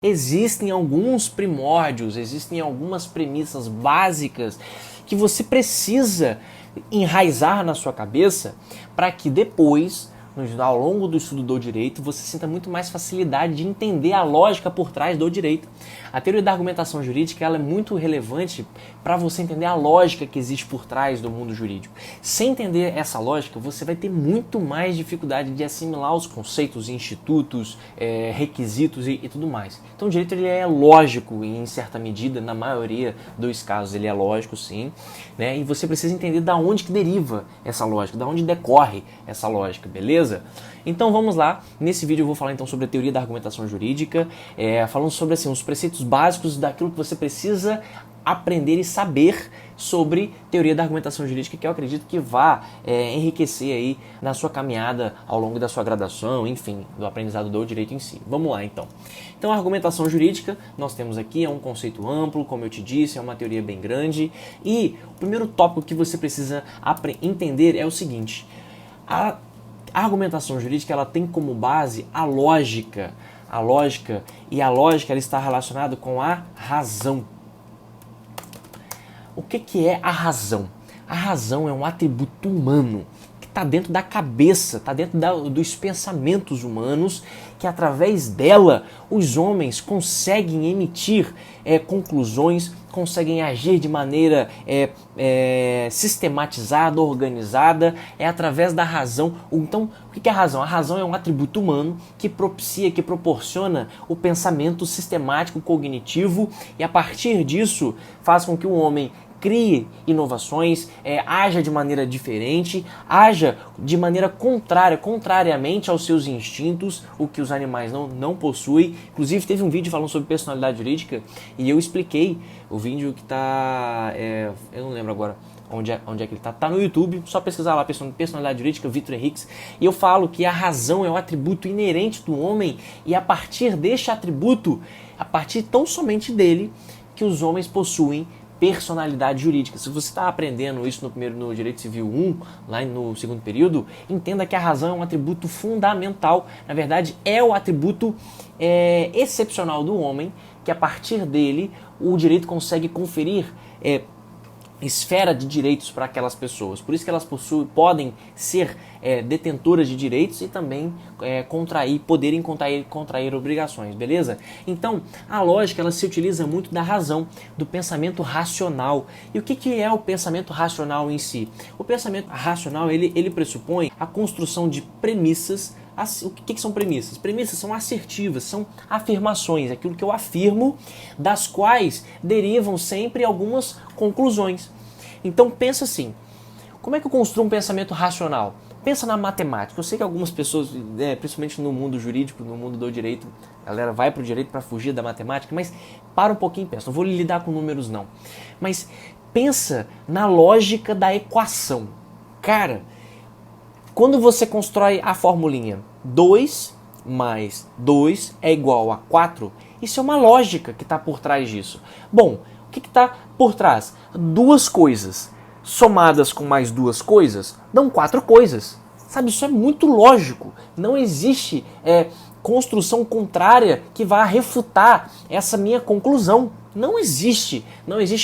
Existem alguns primórdios, existem algumas premissas básicas que você precisa enraizar na sua cabeça para que depois, ao longo do estudo do direito, você sinta muito mais facilidade de entender a lógica por trás do direito. A teoria da argumentação jurídica ela é muito relevante para você entender a lógica que existe por trás do mundo jurídico. Sem entender essa lógica, você vai ter muito mais dificuldade de assimilar os conceitos, institutos, requisitos e tudo mais. Então o direito ele é lógico em certa medida, na maioria dos casos ele é lógico sim, né? E você precisa entender da onde que deriva essa lógica, da onde decorre essa lógica, beleza? Então vamos lá, nesse vídeo eu vou falar então sobre a teoria da argumentação jurídica, falando sobre assim, os preceitos básicos daquilo que você precisa aprender e saber sobre teoria da argumentação jurídica, que eu acredito que vá enriquecer aí na sua caminhada ao longo da sua graduação, enfim, do aprendizado do direito em si. Vamos lá então. Então a argumentação jurídica, nós temos aqui, é um conceito amplo, como eu te disse, é uma teoria bem grande, e o primeiro tópico que você precisa entender é o seguinte: a argumentação jurídica ela tem como base a lógica, e a lógica ela está relacionada com a razão. O que é a razão? A razão é um atributo humano que está dentro da cabeça, está dentro dos pensamentos humanos, que através dela os homens conseguem emitir conclusões, conseguem agir de maneira sistematizada, organizada, é através da razão. Então, o que é a razão? A razão é um atributo humano que propicia, que proporciona o pensamento sistemático, cognitivo, e a partir disso faz com que o homem crie inovações, haja de maneira diferente, haja de maneira contrariamente aos seus instintos, o que os animais não possuem. Inclusive teve um vídeo falando sobre personalidade jurídica e eu expliquei o vídeo que está, eu não lembro agora onde é que ele está no YouTube, só pesquisar lá personalidade jurídica, Vitor Henriques, e eu falo que a razão é um atributo inerente do homem e a partir deste atributo, a partir tão somente dele, que os homens possuem personalidade jurídica. Se você está aprendendo isso no Direito Civil 1, lá no segundo período, entenda que a razão é um atributo fundamental. Na verdade, é o atributo excepcional do homem, que a partir dele o direito consegue conferir esfera de direitos para aquelas pessoas. Por isso que elas podem ser detentoras de direitos e também poderem contrair obrigações, beleza? Então, a lógica ela se utiliza muito da razão, do pensamento racional. E o que é o pensamento racional em si? O pensamento racional ele pressupõe a construção de premissas. O que são premissas? Premissas são assertivas, são afirmações, aquilo que eu afirmo, das quais derivam sempre algumas conclusões. Então pensa assim, como é que eu construo um pensamento racional? Pensa na matemática. Eu sei que algumas pessoas, principalmente no mundo jurídico, no mundo do direito, a galera vai para o direito para fugir da matemática, mas para um pouquinho e pensa, não vou lidar com números não. Mas pensa na lógica da equação. Cara, quando você constrói a formulinha 2 mais 2 é igual a 4, isso é uma lógica que está por trás disso. Bom, o que está por trás? Duas coisas somadas com mais duas coisas dão 4 coisas. Sabe, isso é muito lógico. Não existe construção contrária que vá refutar essa minha conclusão. Não existe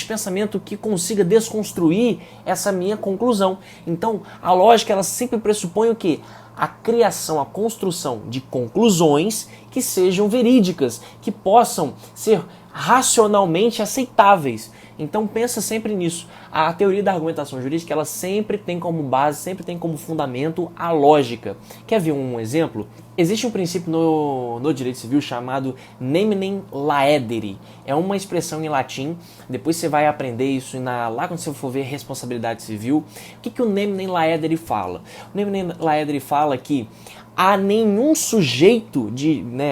pensamento que consiga desconstruir essa minha conclusão. Então, a lógica ela sempre pressupõe o quê? A criação, a construção de conclusões que sejam verídicas, que possam ser racionalmente aceitáveis. Então pensa sempre nisso. A teoria da argumentação jurídica ela sempre tem como base, sempre tem como fundamento a lógica. Quer ver um exemplo? Existe um princípio no direito civil chamado neminem laedere. É uma expressão em latim, depois você vai aprender isso lá quando você for ver responsabilidade civil. O que o neminem laedere fala? O neminem laedere fala que a nenhum sujeito,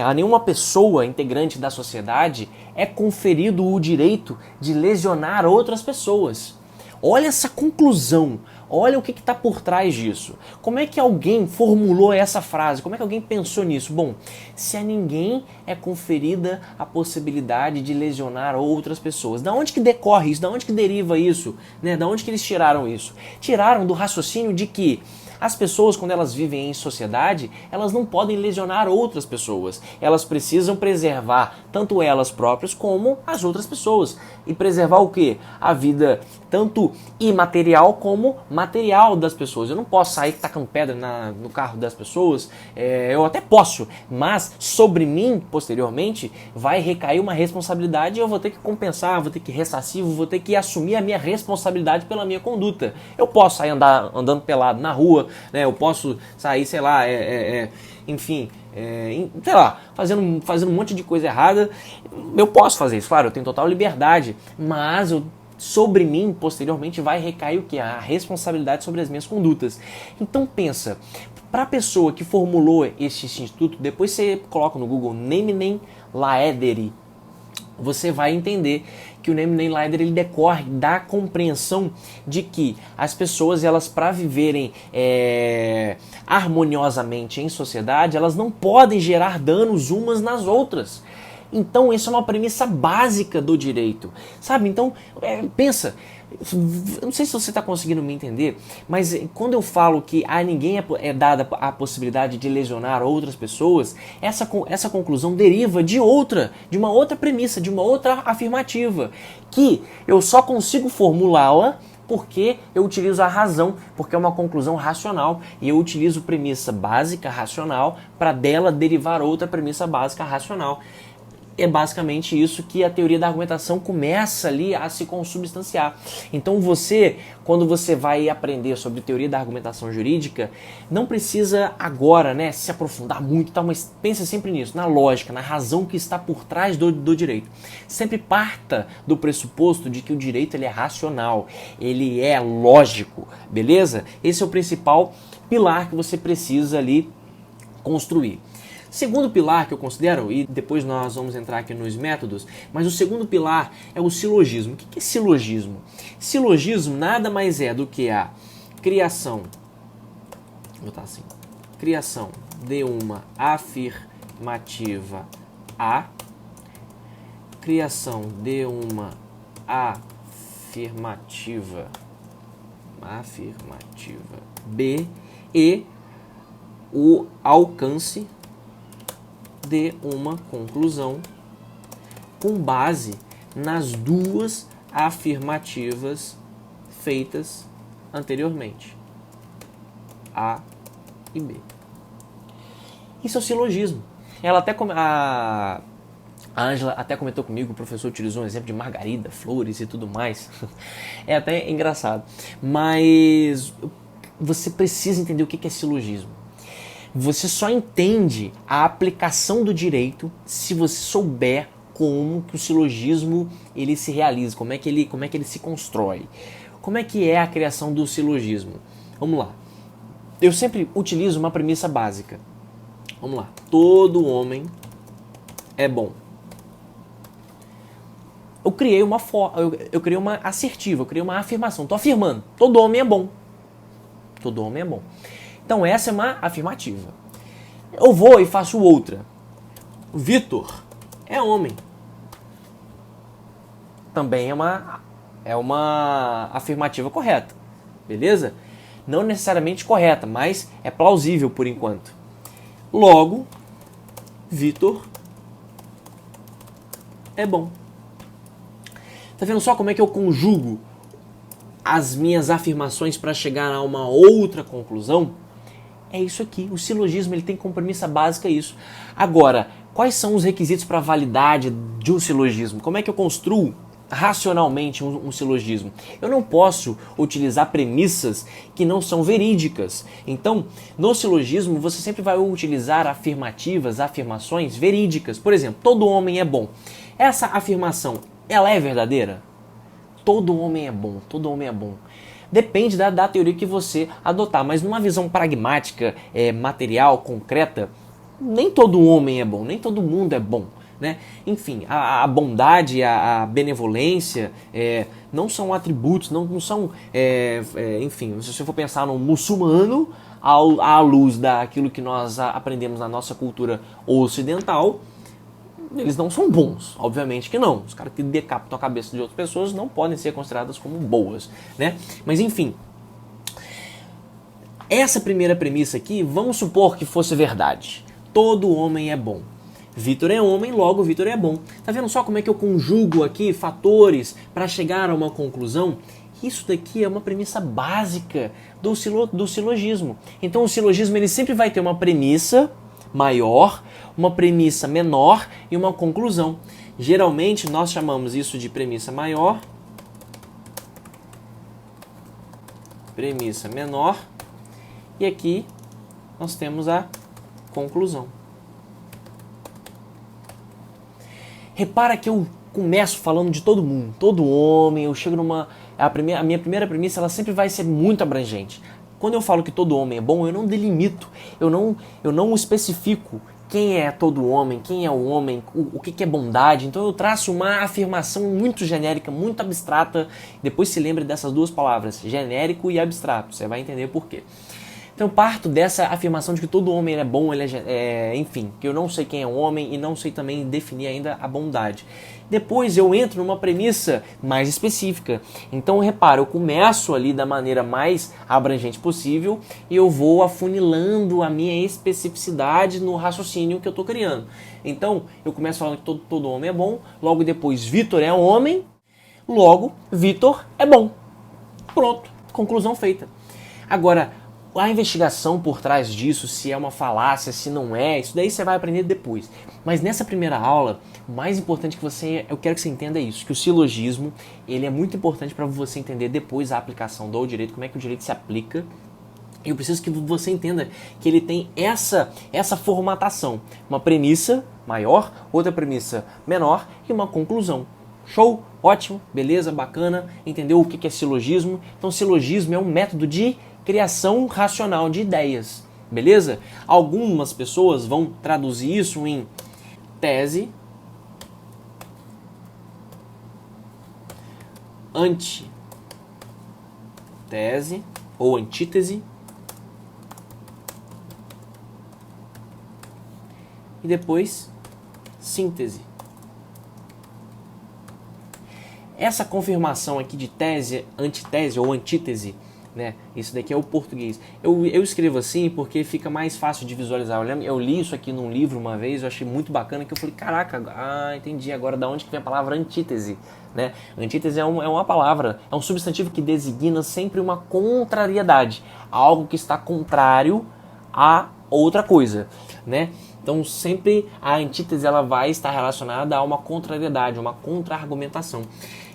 a nenhuma pessoa integrante da sociedade é conferido o direito de lesionar outras pessoas. Olha essa conclusão, olha o que está por trás disso. Como é que alguém formulou essa frase? Como é que alguém pensou nisso? Bom, se a ninguém é conferida a possibilidade de lesionar outras pessoas, da onde que decorre isso? Da onde que deriva isso? Da onde que eles tiraram isso? Tiraram do raciocínio de que As pessoas, quando elas vivem em sociedade, elas não podem lesionar outras pessoas. Elas precisam preservar tanto elas próprias como as outras pessoas. E preservar o quê? A vida tanto imaterial como material das pessoas. Eu não posso sair tacando pedra no carro das pessoas, eu até posso, mas sobre mim, posteriormente, vai recair uma responsabilidade e eu vou ter que compensar, vou ter que ressarcir, vou ter que assumir a minha responsabilidade pela minha conduta. Eu posso sair andando pelado na rua, né? Eu posso sair, sei lá, enfim, sei lá, fazendo um monte de coisa errada. Eu posso fazer isso, claro, eu tenho total liberdade, mas sobre mim, posteriormente, vai recair o que? A responsabilidade sobre as minhas condutas. Então pensa, para a pessoa que formulou este instituto, depois você coloca no Google Name Nem Laederi, você vai entender que o Name Nem Laederi ele decorre da compreensão de que as pessoas, elas para viverem harmoniosamente em sociedade, elas não podem gerar danos umas nas outras. Então, isso é uma premissa básica do direito, sabe? Então, pensa, eu não sei se você está conseguindo me entender, mas quando eu falo que a ninguém é dada a possibilidade de lesionar outras pessoas, essa conclusão deriva de uma outra premissa, de uma outra afirmativa, que eu só consigo formulá-la porque eu utilizo a razão, porque é uma conclusão racional, e eu utilizo premissa básica racional para dela derivar outra premissa básica racional. É basicamente isso que a teoria da argumentação começa ali a se consubstanciar. Então quando você vai aprender sobre teoria da argumentação jurídica, não precisa agora, né, se aprofundar muito, mas pensa sempre nisso, na lógica, na razão que está por trás do direito. Sempre parta do pressuposto de que o direito ele é racional, ele é lógico, beleza? Esse é o principal pilar que você precisa ali construir. Segundo pilar que eu considero, e depois nós vamos entrar aqui nos métodos, mas o segundo pilar é o silogismo. O que é silogismo? Silogismo nada mais é do que a criação, vou botar assim, criação de uma afirmativa A, criação de uma afirmativa B e o alcance de uma conclusão com base nas duas afirmativas feitas anteriormente, A e B. Isso é o silogismo. A Ângela até comentou comigo, o professor utilizou um exemplo de margarida, flores e tudo mais. É até engraçado. Mas você precisa entender o que é silogismo. Você só entende a aplicação do direito se você souber como que o silogismo ele se realiza, como é que ele se constrói. Como é que é a criação do silogismo? Vamos lá. Eu sempre utilizo uma premissa básica. Vamos lá. Todo homem é bom. Eu criei uma assertiva, eu criei uma afirmação. Estou afirmando. Todo homem é bom. Todo homem é bom. Então essa é uma afirmativa. Eu vou e faço outra. O Vitor é homem. Também é uma afirmativa correta. Beleza? Não necessariamente correta, mas é plausível por enquanto. Logo, Vitor é bom. Tá vendo só como é que eu conjugo as minhas afirmações para chegar a uma outra conclusão? É isso aqui, o silogismo ele tem como premissa básica isso. Agora, quais são os requisitos para a validade de um silogismo? Como é que eu construo racionalmente um silogismo? Eu não posso utilizar premissas que não são verídicas. Então, no silogismo, você sempre vai utilizar afirmações verídicas. Por exemplo, todo homem é bom. Essa afirmação, ela é verdadeira? Todo homem é bom, todo homem é bom. Depende da teoria que você adotar, mas numa visão pragmática, material, concreta, nem todo homem é bom, nem todo mundo é bom, né? Enfim, a bondade, a benevolência não são atributos, não são, enfim, se você for pensar num muçulmano, à luz daquilo que nós aprendemos na nossa cultura ocidental, eles não são bons, obviamente que não. Os caras que decapitam a cabeça de outras pessoas não podem ser consideradas como boas, né? Mas enfim, Essa primeira premissa aqui, vamos supor que fosse verdade. Todo homem é bom. Vitor é homem, logo Vitor é bom. Tá vendo só como é que eu conjugo aqui fatores para chegar a uma conclusão? Isso daqui é uma premissa básica do silogismo. Então o silogismo ele sempre vai ter uma premissa maior, uma premissa menor e uma conclusão. Geralmente nós chamamos isso de premissa maior, premissa menor e aqui nós temos a conclusão. Repara que eu começo falando de todo mundo, todo homem, eu chego numa... A minha primeira premissa ela sempre vai ser muito abrangente. Quando eu falo que todo homem é bom, eu não delimito, eu não especifico quem é todo homem, quem é o homem, o que é bondade. Então eu traço uma afirmação muito genérica, muito abstrata. Depois se lembre dessas duas palavras, genérico e abstrato, você vai entender por quê. Então eu parto dessa afirmação de que todo homem é bom, enfim, que eu não sei quem é o homem e não sei também definir ainda a bondade. Depois eu entro numa premissa mais específica. Então repara, eu começo ali da maneira mais abrangente possível e eu vou afunilando a minha especificidade no raciocínio que eu estou criando. Então eu começo falando que todo homem é bom, logo depois Vitor é um homem, logo Vitor é bom. Pronto, conclusão feita. Agora, a investigação por trás disso, se é uma falácia, se não é, isso daí você vai aprender depois. Mas nessa primeira aula, o mais importante eu quero que você entenda é isso, que o silogismo, ele é muito importante para você entender depois a aplicação do direito, como é que o direito se aplica. E eu preciso que você entenda que ele tem essa formatação, uma premissa maior, outra premissa menor e uma conclusão. Show? Ótimo, beleza, bacana, entendeu o que é silogismo? Então silogismo é um método de criação racional de ideias, beleza? Algumas pessoas vão traduzir isso em tese, antitese ou antítese e depois síntese. Essa confirmação aqui de tese, antitese ou antítese, né? Isso daqui é o português. Eu escrevo assim porque fica mais fácil de visualizar. Eu li isso aqui num livro uma vez, eu achei muito bacana, que eu falei, caraca, entendi agora da onde que vem a palavra antítese, né? Antítese é uma palavra, é um substantivo que designa sempre uma contrariedade, algo que está contrário a outra coisa, né? Então sempre a antítese ela vai estar relacionada a uma contrariedade, uma contra-argumentação.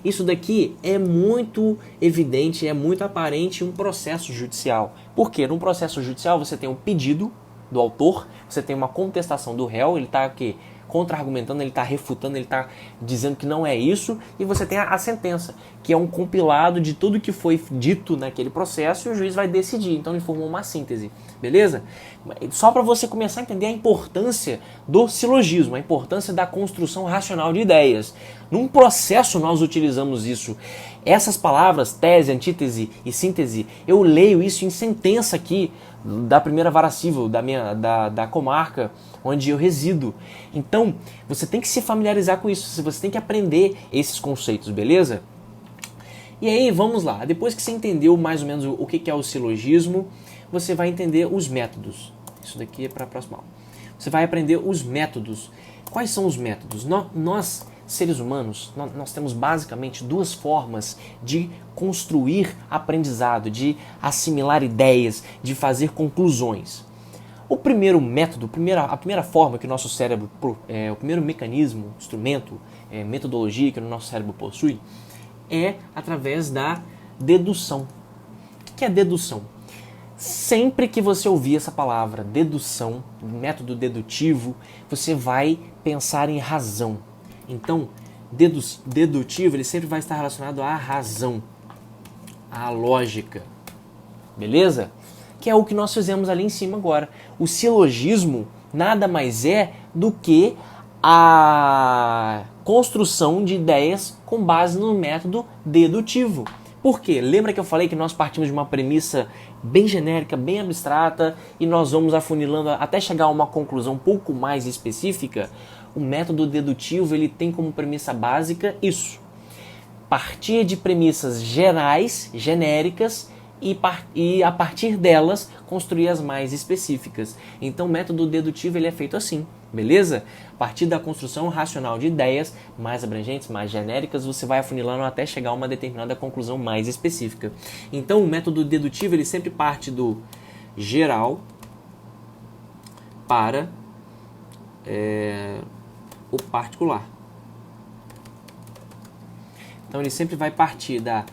Isso daqui é muito evidente, é muito aparente em um processo judicial. Por quê? Num processo judicial você tem um pedido do autor, você tem uma contestação do réu, ele está aqui contra-argumentando, ele está refutando, ele está dizendo que não é isso, e você tem a sentença, que é um compilado de tudo que foi dito naquele processo e o juiz vai decidir. Então ele formou uma síntese, beleza? Só para você começar a entender a importância do silogismo, a importância da construção racional de ideias. Num processo nós utilizamos isso. Essas palavras, tese, antítese e síntese, eu leio isso em sentença aqui da primeira vara civil, da comarca onde eu resido. Então, você tem que se familiarizar com isso, você tem que aprender esses conceitos, beleza? E aí, vamos lá. Depois que você entendeu mais ou menos o que é o silogismo, você vai entender os métodos. Isso daqui é para a próxima aula. Você vai aprender os métodos. Quais são os métodos? Nós seres humanos, nós temos basicamente duas formas de construir aprendizado, de assimilar ideias, de fazer conclusões. O primeiro método, a primeira forma que o nosso cérebro, o primeiro mecanismo, instrumento, metodologia que o nosso cérebro possui, é através da dedução. O que é dedução? Sempre que você ouvir essa palavra, dedução, método dedutivo, você vai pensar em razão. Então, dedutivo ele sempre vai estar relacionado à razão, à lógica, beleza? Que é o que nós fizemos ali em cima agora. O silogismo nada mais é do que a construção de ideias com base no método dedutivo. Por quê? Lembra que eu falei que nós partimos de uma premissa bem genérica, bem abstrata, e nós vamos afunilando até chegar a uma conclusão um pouco mais específica? O método dedutivo ele tem como premissa básica isso. Partir de premissas gerais, genéricas, e a partir delas construir as mais específicas. Então o método dedutivo ele é feito assim, beleza? A partir da construção racional de ideias mais abrangentes, mais genéricas, você vai afunilando até chegar a uma determinada conclusão mais específica. Então o método dedutivo ele sempre parte do geral para o particular. Então ele sempre vai partir da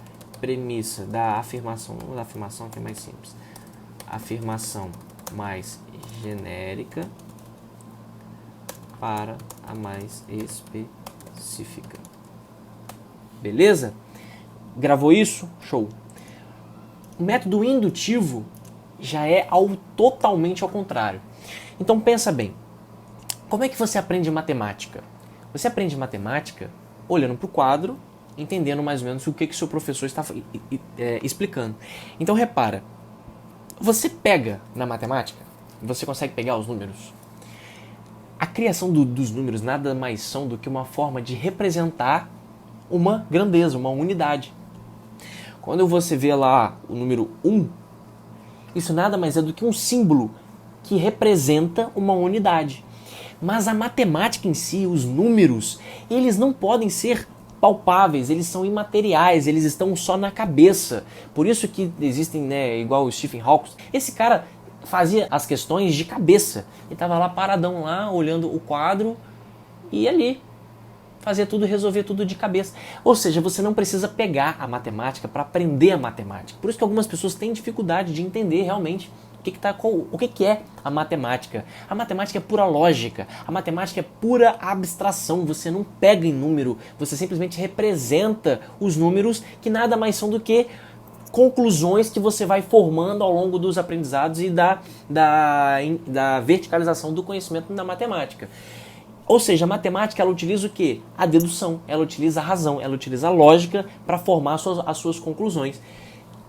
premissa, da afirmação, vamos da afirmação que é mais simples, afirmação mais genérica para a mais específica. Beleza? Gravou isso? Show! O método indutivo já é totalmente ao contrário. Então pensa bem, como é que você aprende matemática? Você aprende matemática olhando para o quadro, entendendo mais ou menos o que o seu professor está explicando. Então repara, você pega na matemática, você consegue pegar os números. A criação dos números nada mais são do que uma forma de representar uma grandeza, uma unidade. Quando você vê lá o número 1, isso nada mais é do que um símbolo que representa uma unidade. Mas a matemática em si, os números, eles não podem ser palpáveis, eles são imateriais, eles estão só na cabeça. Por isso que existem, igual o Stephen Hawking, esse cara fazia as questões de cabeça. Ele estava lá paradão lá, olhando o quadro e ali fazia tudo, resolvia tudo de cabeça. Ou seja, você não precisa pegar a matemática para aprender a matemática. Por isso que algumas pessoas têm dificuldade de entender realmente o que é a matemática. A matemática é pura lógica, a matemática é pura abstração, você não pega em número, você simplesmente representa os números que nada mais são do que conclusões que você vai formando ao longo dos aprendizados e da verticalização do conhecimento na matemática. Ou seja, a matemática ela utiliza o quê? A dedução, ela utiliza a razão, ela utiliza a lógica para formar as suas conclusões.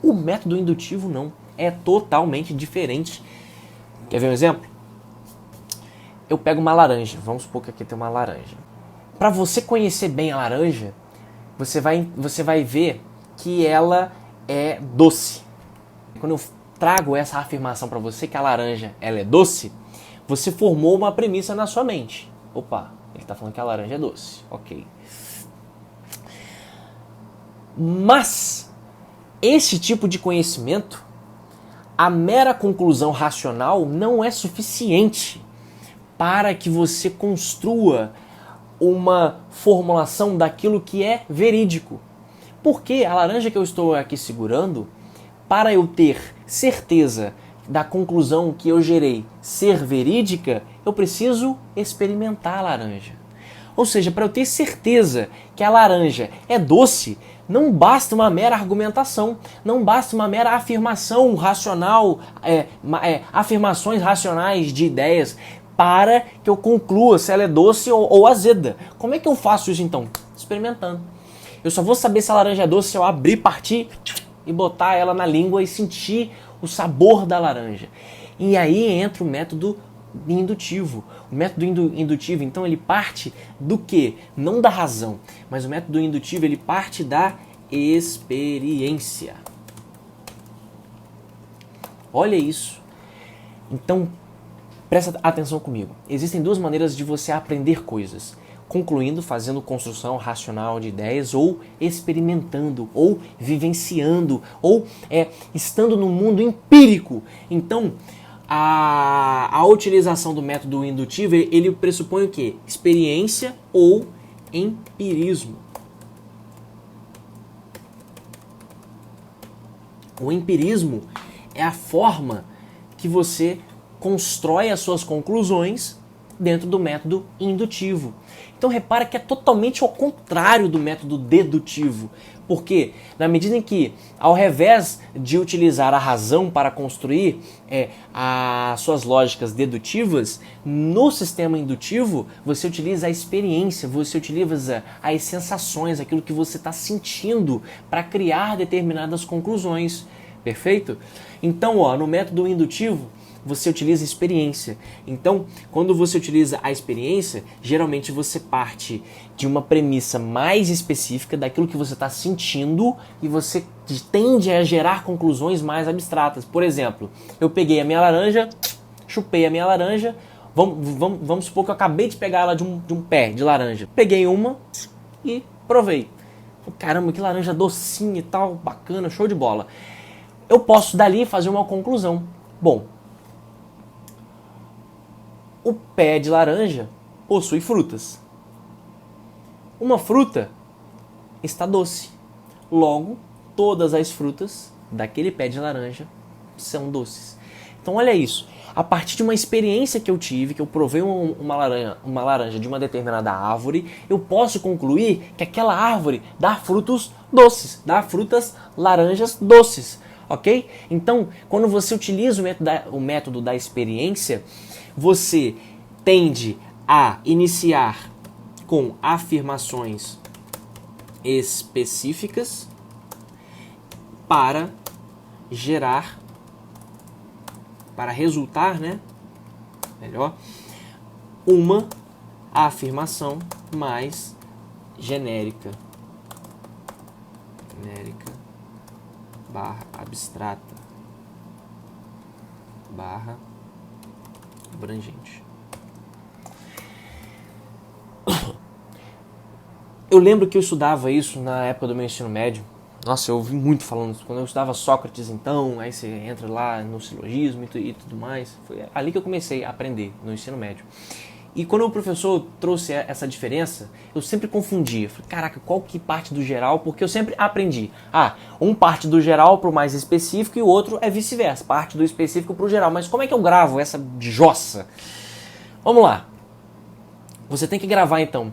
O método indutivo não, é totalmente diferente. Quer ver um exemplo? Eu pego uma laranja, vamos supor que aqui tem uma laranja. Para você conhecer bem a laranja, você vai ver que ela é doce. Quando eu trago essa afirmação para você que a laranja ela é doce, você formou uma premissa na sua mente. Opa, ele está falando que a laranja é doce. Ok. Mas esse tipo de conhecimento, a mera conclusão racional não é suficiente para que você construa uma formulação daquilo que é verídico. Porque a laranja que eu estou aqui segurando, para eu ter certeza da conclusão que eu gerei ser verídica, eu preciso experimentar a laranja. Ou seja, para eu ter certeza que a laranja é doce, não basta uma mera argumentação, não basta uma mera afirmação racional, afirmações racionais de ideias para que eu conclua se ela é doce ou azeda. Como é que eu faço isso então? Experimentando. Eu só vou saber se a laranja é doce se eu abrir, partir e botar ela na língua e sentir o sabor da laranja. E aí entra o método indutivo. O método indutivo, então, ele parte do quê? Não da razão, mas o método indutivo ele parte da experiência. Olha isso. Então, presta atenção comigo. Existem duas maneiras de você aprender coisas. Concluindo, fazendo construção racional de ideias, ou experimentando, ou vivenciando, ou estando no mundo empírico. Então, a utilização do método indutivo, ele pressupõe o quê? Experiência ou empirismo. O empirismo é a forma que você constrói as suas conclusões dentro do método indutivo. Então repara que é totalmente ao contrário do método dedutivo. Porque na medida em que, ao revés de utilizar a razão para construir as suas lógicas dedutivas, no sistema indutivo você utiliza a experiência, você utiliza as sensações, aquilo que você está sentindo para criar determinadas conclusões. Perfeito? Então, no método indutivo, você utiliza experiência. Então, quando você utiliza a experiência, geralmente você parte de uma premissa mais específica daquilo que você está sentindo e você tende a gerar conclusões mais abstratas. Por exemplo, eu peguei a minha laranja, chupei a minha laranja, vamos supor que eu acabei de pegar ela de um pé de laranja. Peguei uma e provei. Caramba, que laranja docinha e tal, bacana, show de bola. Eu posso dali fazer uma conclusão. Bom, o pé de laranja possui frutas. Uma fruta está doce. Logo, todas as frutas daquele pé de laranja são doces. Então olha isso. A partir de uma experiência que eu tive, que eu provei uma laranja de uma determinada árvore, eu posso concluir que aquela árvore dá frutos doces, dá frutas laranjas doces, ok? Então, quando você utiliza o método da experiência, você tende a iniciar com afirmações específicas para resultar, né? Melhor, uma afirmação mais genérica. Genérica barra abstrata barra abrangente. Eu lembro que eu estudava isso na época do meu ensino médio. Nossa, eu ouvi muito falando isso. Quando eu estudava Sócrates, então, aí você entra lá no silogismo e tudo mais. Foi ali que eu comecei a aprender, no ensino médio. E quando o professor trouxe essa diferença, eu sempre confundia. Falei, caraca, qual que parte do geral? Porque eu sempre aprendi. Um parte do geral para o mais específico e o outro é vice-versa. Parte do específico para o geral. Mas como é que eu gravo essa jossa? Vamos lá. Você tem que gravar, então,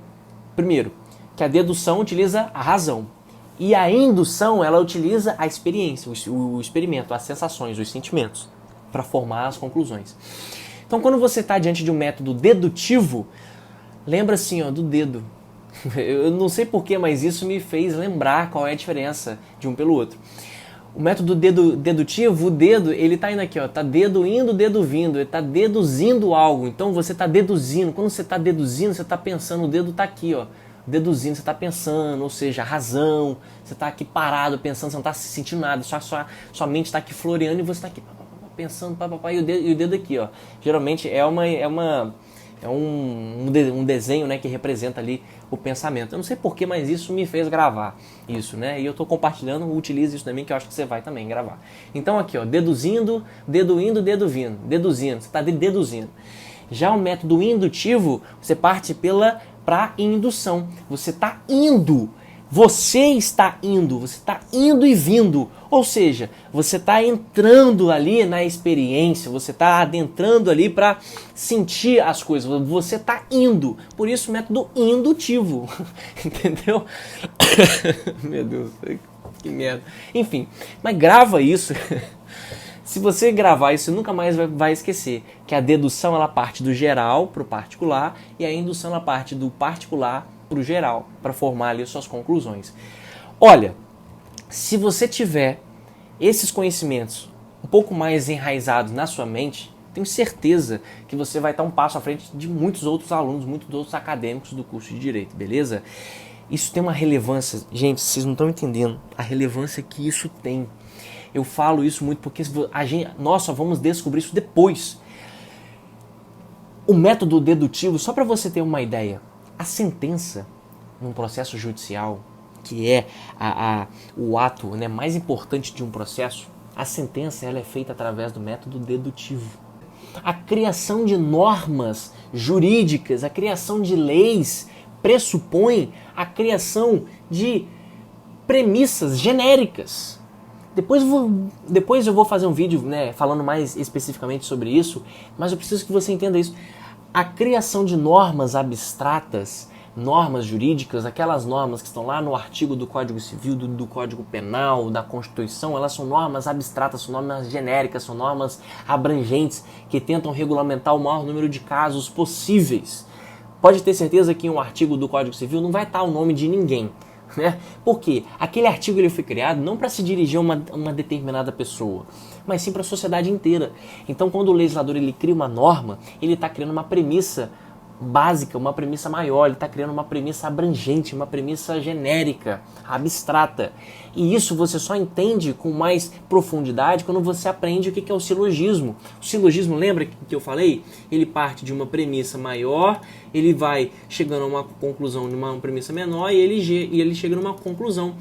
primeiro, que a dedução utiliza a razão. E a indução, ela utiliza a experiência, o experimento, as sensações, os sentimentos, para formar as conclusões. Então, quando você está diante de um método dedutivo, lembra assim, do dedo. Eu não sei porquê, mas isso me fez lembrar qual é a diferença de um pelo outro. O método dedutivo, o dedo, ele está indo aqui, tá dedo indo, dedo vindo, ele está deduzindo algo. Então, você está deduzindo. Quando você está deduzindo, você está pensando, o dedo está aqui, deduzindo, você está pensando, ou seja, a razão, você está aqui parado pensando, você não está sentindo nada, sua mente está aqui floreando e você está aqui pensando, e o dedo aqui, geralmente é um desenho, né, que representa ali o pensamento. Eu não sei porquê, mas isso me fez gravar isso, né, e eu estou compartilhando, utilize isso também, que eu acho que você vai também gravar. Então aqui, deduzindo, dedo indo, dedo vindo, deduzindo, você está deduzindo. Já o método indutivo, você parte para indução. Você está indo. Você está indo e vindo. Ou seja, você está entrando ali na experiência, você está adentrando ali para sentir as coisas. Você está indo. Por isso, método indutivo. Entendeu? Meu Deus, que merda. Enfim, mas grava isso. Se você gravar isso, você nunca mais vai esquecer que a dedução ela parte do geral para o particular e a indução ela parte do particular para o geral, para formar ali suas conclusões. Olha, se você tiver esses conhecimentos um pouco mais enraizados na sua mente, tenho certeza que você vai estar um passo à frente de muitos outros alunos, muitos outros acadêmicos do curso de Direito, beleza? Isso tem uma relevância, gente, vocês não estão entendendo a relevância que isso tem. Eu falo isso muito porque nós só vamos descobrir isso depois. O método dedutivo, só para você ter uma ideia, a sentença num processo judicial, que é o ato, né, mais importante de um processo, a sentença ela é feita através do método dedutivo. A criação de normas jurídicas, a criação de leis pressupõe a criação de premissas genéricas. Depois eu vou fazer um vídeo, né, falando mais especificamente sobre isso, mas eu preciso que você entenda isso. A criação de normas abstratas, normas jurídicas, aquelas normas que estão lá no artigo do Código Civil, do Código Penal, da Constituição, elas são normas abstratas, são normas genéricas, são normas abrangentes que tentam regulamentar o maior número de casos possíveis. Pode ter certeza que em um artigo do Código Civil não vai estar o nome de ninguém. né? Por quê? Aquele artigo ele foi criado não para se dirigir a uma determinada pessoa, mas sim para a sociedade inteira. Então, quando o legislador ele cria uma norma, ele está criando uma premissa básica, uma premissa maior, ele está criando uma premissa abrangente, uma premissa genérica, abstrata. E isso você só entende com mais profundidade quando você aprende o que é o silogismo. O silogismo, lembra que eu falei? Ele parte de uma premissa maior, ele vai chegando a uma conclusão de uma premissa menor e ele chega numa conclusão.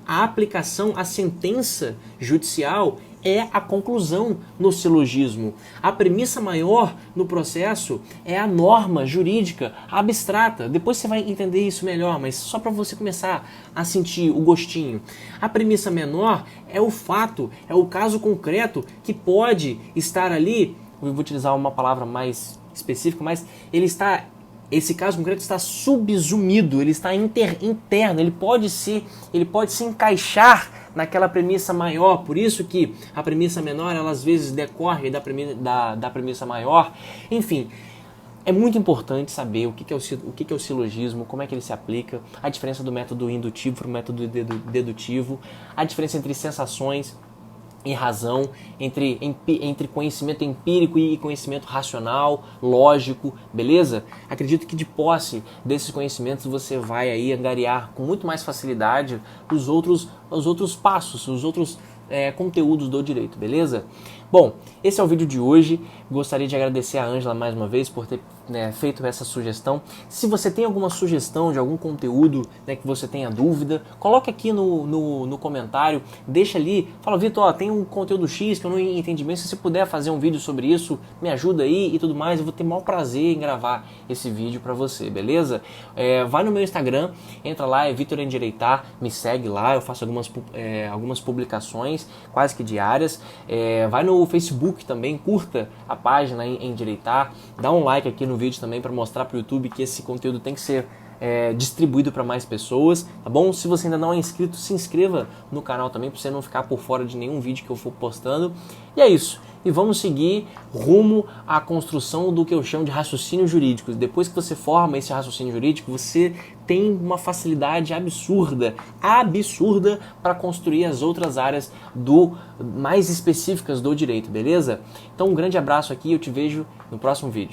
A aplicação, a sentença judicial é a conclusão no silogismo. A premissa maior no processo é a norma jurídica abstrata. Depois você vai entender isso melhor, mas só para você começar a sentir o gostinho. A premissa menor é o fato, é o caso concreto que pode estar ali, eu vou utilizar uma palavra mais específica, mas esse caso concreto está subsumido, ele está interno, ele pode se encaixar naquela premissa maior. Por isso que a premissa menor, ela às vezes decorre da premissa maior. Enfim, é muito importante saber o que é o silogismo, como é que ele se aplica, a diferença do método indutivo para o método dedutivo, a diferença entre sensações e razão, entre conhecimento empírico e conhecimento racional, lógico, beleza? Acredito que de posse desses conhecimentos você vai aí angariar com muito mais facilidade os outros passos, os outros conteúdos do direito, beleza? Bom, esse é o vídeo de hoje. Gostaria de agradecer a Ângela mais uma vez por ter feito essa sugestão. Se você tem alguma sugestão de algum conteúdo que você tenha dúvida, coloque aqui no comentário, deixa ali, fala, Vitor, tem um conteúdo X que eu não entendi bem, se você puder fazer um vídeo sobre isso, me ajuda aí e tudo mais, eu vou ter o maior prazer em gravar esse vídeo pra você, beleza? Vai no meu Instagram, entra lá, é Vitor Endireitar, me segue lá, eu faço algumas publicações quase que diárias. Vai no Facebook também, curta a página Endireitar, dá um like aqui no vídeo também para mostrar para o YouTube que esse conteúdo tem que ser distribuído para mais pessoas, tá bom? Se você ainda não é inscrito, se inscreva no canal também para você não ficar por fora de nenhum vídeo que eu for postando. E é isso. E vamos seguir rumo à construção do que eu chamo de raciocínio jurídico. Depois que você forma esse raciocínio jurídico, você tem uma facilidade absurda para construir as outras áreas mais específicas do direito, beleza? Então um grande abraço aqui e eu te vejo no próximo vídeo.